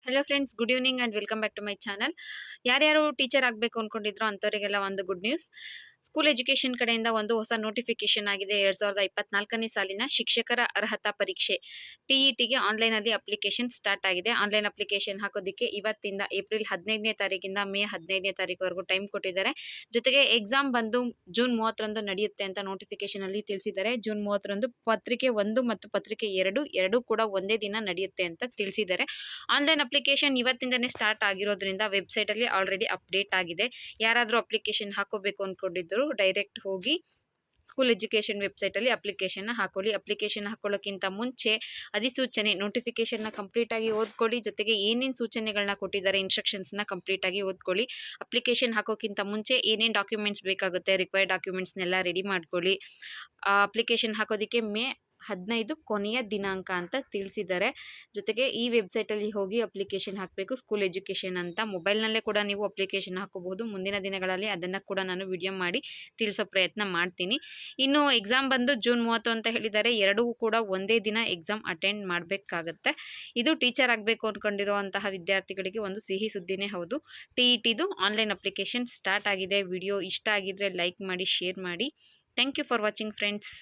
Hello friends, good evening and welcome back to my channel. ಯಾರ್ಯಾರು teacher ಆಗಬೇಕು ಅಂದ್ಕೊಂಡಿದ್ರು ಅಂಥವರಿಗೆಲ್ಲ ಒಂದು ಗುಡ್ ನ್ಯೂಸ್. ಸ್ಕೂಲ್ ಎಜುಕೇಷನ್ ಕಡೆಯಿಂದ ಒಂದು ಹೊಸ ನೋಟಿಫಿಕೇಶನ್ ಆಗಿದೆ. 2024ನೇ ಸಾಲಿನ ಶಿಕ್ಷಕರ ಅರ್ಹತಾ ಪರೀಕ್ಷೆ TETಗೆ ಆನ್ಲೈನಲ್ಲಿ ಅಪ್ಲಿಕೇಶನ್ ಸ್ಟಾರ್ಟ್ ಆಗಿದೆ. ಆನ್ಲೈನ್ ಅಪ್ಲಿಕೇಶನ್ ಹಾಕೋದಕ್ಕೆ ಇವತ್ತಿಂದ ಏಪ್ರಿಲ್ 15ನೇ ತಾರೀಕಿಂದ ಮೇ 15ನೇ ತಾರೀಕುವರೆಗೂ ಟೈಮ್ ಕೊಟ್ಟಿದ್ದಾರೆ. ಜೊತೆಗೆ ಎಕ್ಸಾಮ್ ಬಂದು ಜೂನ್ 30ರಂದು ನಡೆಯುತ್ತೆ ಅಂತ ನೋಟಿಫಿಕೇಶನಲ್ಲಿ ತಿಳಿಸಿದ್ದಾರೆ. ಜೂನ್ 30ರಂದು ಪತ್ರಿಕೆ 1 ಮತ್ತು ಪತ್ರಿಕೆ 2 ಎರಡೂ ಕೂಡ ಒಂದೇ ದಿನ ನಡೆಯುತ್ತೆ ಅಂತ ತಿಳಿಸಿದ್ದಾರೆ. ಆನ್ಲೈನ್ ಅಪ್ಲಿಕೇಶನ್ ಇವತ್ತಿಂದನೇ ಸ್ಟಾರ್ಟ್ ಆಗಿರೋದ್ರಿಂದ ವೆಬ್ಸೈಟಲ್ಲಿ ಆಲ್ರೆಡಿ ಅಪ್ಡೇಟ್ ಆಗಿದೆ. ಯಾರಾದರೂ ಅಪ್ಲಿಕೇಶನ್ ಹಾಕೋಬೇಕು ಅಂದ್ಕೊಂಡಿದ್ರು ಡೈರೆಕ್ಟ್ ಹೋಗಿ ಸ್ಕೂಲ್ ಎಜುಕೇಷನ್ ವೆಬ್ಸೈಟಲ್ಲಿ ಅಪ್ಲಿಕೇಶನ್ನ ಹಾಕೊಳ್ಳಿ. ಅಪ್ಲಿಕೇಶನ್ ಹಾಕೊಳ್ಳೋಕ್ಕಿಂತ ಮುಂಚೆ ಅಧಿಸೂಚನೆ ನೋಟಿಫಿಕೇಶನ್ನ ಕಂಪ್ಲೀಟಾಗಿ ಓದ್ಕೊಳ್ಳಿ. ಜೊತೆಗೆ ಏನೇನು ಸೂಚನೆಗಳನ್ನ ಕೊಟ್ಟಿದ್ದಾರೆ, ಇನ್ಸ್ಟ್ರಕ್ಷನ್ಸ್ನ ಕಂಪ್ಲೀಟಾಗಿ ಓದ್ಕೊಳ್ಳಿ. ಅಪ್ಲಿಕೇಶನ್ ಹಾಕೋಕ್ಕಿಂತ ಮುಂಚೆ ಏನೇನು ಡಾಕ್ಯುಮೆಂಟ್ಸ್ ಬೇಕಾಗುತ್ತೆ, ರಿಕ್ವೈರ್ಡ್ ಡಾಕ್ಯುಮೆಂಟ್ಸ್ನೆಲ್ಲ ರೆಡಿ ಮಾಡ್ಕೊಳ್ಳಿ. ಅಪ್ಲಿಕೇಶನ್ ಹಾಕೋದಕ್ಕೆ ಮೇ 15 ಕೊನೆಯ ದಿನಾಂಕ ಅಂತ ತಿಳಿಸಿದ್ದಾರೆ. ಜೊತೆಗೆ ಈ ವೆಬ್ಸೈಟಲ್ಲಿ ಹೋಗಿ ಅಪ್ಲಿಕೇಶನ್ ಹಾಕಬೇಕು. ಸ್ಕೂಲ್ ಎಜುಕೇಷನ್ ಅಂತ ಮೊಬೈಲ್ನಲ್ಲೇ ಕೂಡ ನೀವು ಅಪ್ಲಿಕೇಶನ್ ಹಾಕೋಬಹುದು. ಮುಂದಿನ ದಿನಗಳಲ್ಲಿ ಅದನ್ನು ಕೂಡ ನಾನು ವಿಡಿಯೋ ಮಾಡಿ ತಿಳಿಸೋ ಪ್ರಯತ್ನ ಮಾಡ್ತೀನಿ. ಇನ್ನು ಎಕ್ಸಾಮ್ ಬಂದು ಜೂನ್ 30 ಅಂತ ಹೇಳಿದ್ದಾರೆ. ಎರಡೂ ಕೂಡ ಒಂದೇ ದಿನ ಎಕ್ಸಾಮ್ ಅಟೆಂಡ್ ಮಾಡಬೇಕಾಗತ್ತೆ. ಇದು ಟೀಚರ್ ಆಗಬೇಕು ಅಂದ್ಕೊಂಡಿರುವಂತಹ ವಿದ್ಯಾರ್ಥಿಗಳಿಗೆ ಒಂದು ಸಿಹಿ ಸುದ್ದಿನೇ ಹೌದು. TETದು ಆನ್ಲೈನ್ ಅಪ್ಲಿಕೇಶನ್ ಸ್ಟಾರ್ಟ್ ಆಗಿದೆ. ವಿಡಿಯೋ ಇಷ್ಟ ಆಗಿದ್ರೆ ಲೈಕ್ ಮಾಡಿ, ಶೇರ್ ಮಾಡಿ. Thank you for watching friends.